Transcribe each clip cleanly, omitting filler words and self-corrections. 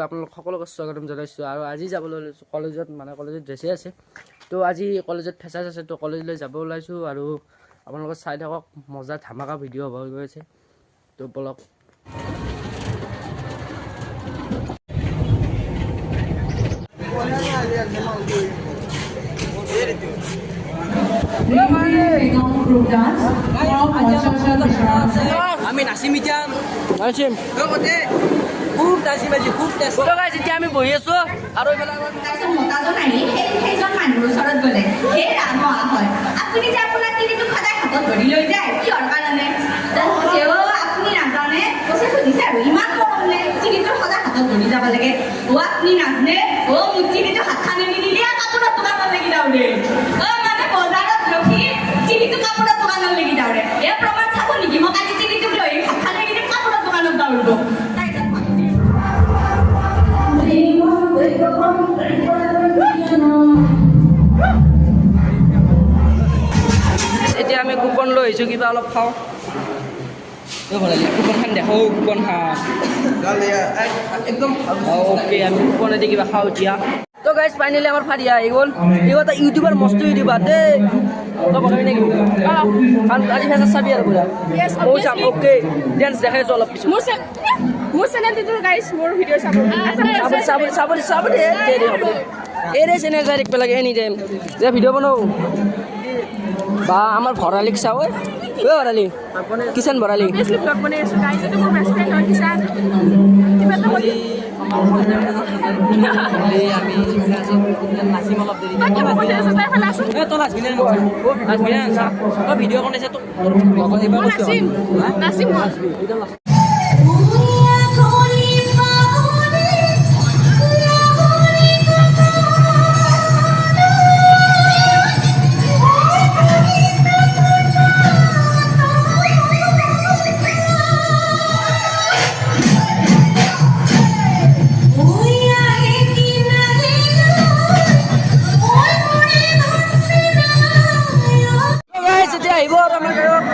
আপোনালোক সকলোকে স্বাগতম জনাইছোঁ আৰু আজি যাবলৈ ওলাইছোঁ কলেজত, মানে কলেজত ড্ৰেছে আছে। তো আজি কলেজত ফেচাৰ্ছ আছে, তো কলেজলৈ যাব ওলাইছোঁ আৰু আপোনালোকে চাই থাকক, মজা ধামাকা ভিডিঅ' হ'ব গৈ আছে। তো বলক। আমি নাচিম এতিয়া, নাচিম খুব নাচিম আজি, খুব এতিয়া আমি বহি আছোঁ আৰু আপুনি যে আপোনাৰ তিনিটো সদায় হাতত ধৰি লৈ যায় কিহৰ কাৰণে? আপুনি নাজানে কৈছে সুধিছে আৰু ইমান গৰমনে তিনিটো সদায় হাতত ধৰি যাব লাগে। আপুনি নাজানে মোৰ তিনিটো হাতখানে নিদিলে কাপোৰৰ দোকানত লাগি যাওঁৰে। মানে বজাৰত ৰখি তিনিটো কাপোৰৰ দোকানত লাগি যাওঁৰে। এই প্ৰমাণ চাব নেকি? মই কালি তিনিটো লৈ হাতখানে নিদিম কাপোৰৰ দোকানত দৌৰিব। এতিয়া আমি কুপন লৈ আহিছোঁ, কিবা অলপ খাওঁ। কুপনখন দেখো, কুপন খাওঁ একদম অ'কে। আমি কুপনেদি কিবা খাওঁ এতিয়া। তো গাইজ ফাইনেলি আমাৰ ফাৰিয়া আহি গ'ল। এই এটা ইউটিউবাৰ মস্ত ইউটিউবাৰ দেই। আজি ফেচাৰ্ছ চাবি আৰু পুৰা ময়ো চাম। অ'কে ডেন্স দেখাইছোঁ অলপ পিছত। মোৰ চেনেলটো গাইজ মোৰ ভিডিঅ' চাব দে এৰে চেনেল যাই দেখিব লাগে এনি টাইম যে ভিডিঅ' বনাওঁ বা আমাৰ ভৰালিক চাওঁ। ঐ ভৰালি কিষাণ ভৰালি ব্লগ বনাই আছোঁ গাইজ। এইটো মোৰ বেষ্ট ফ্ৰেণ্ড হয় কিষাণ। কিবা এটা কৰি আমি নাচিম অলপ দেৰি। তই ভিডিঅ' বনাইছে নাচিম আহিব আৰু আমাৰ ঘৰত।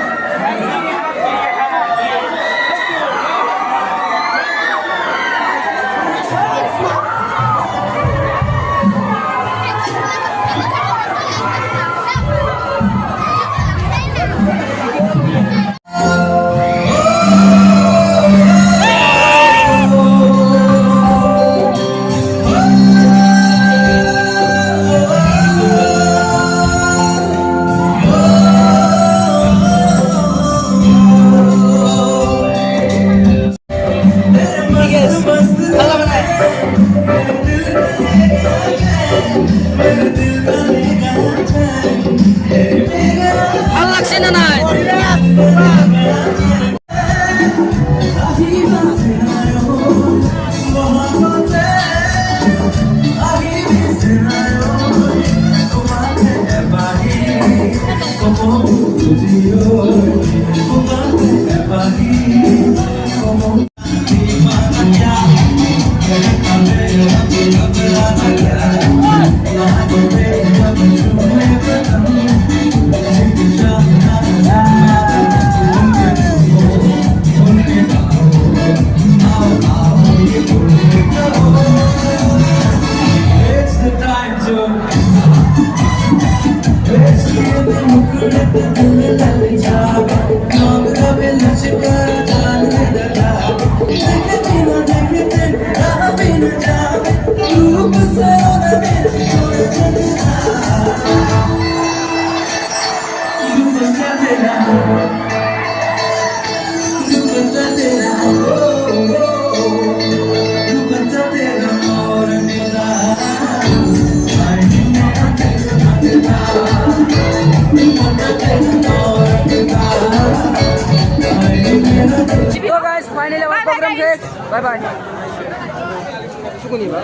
ভাল লাগছে না নাই? So guys, finally our program শেষ. Bye bye.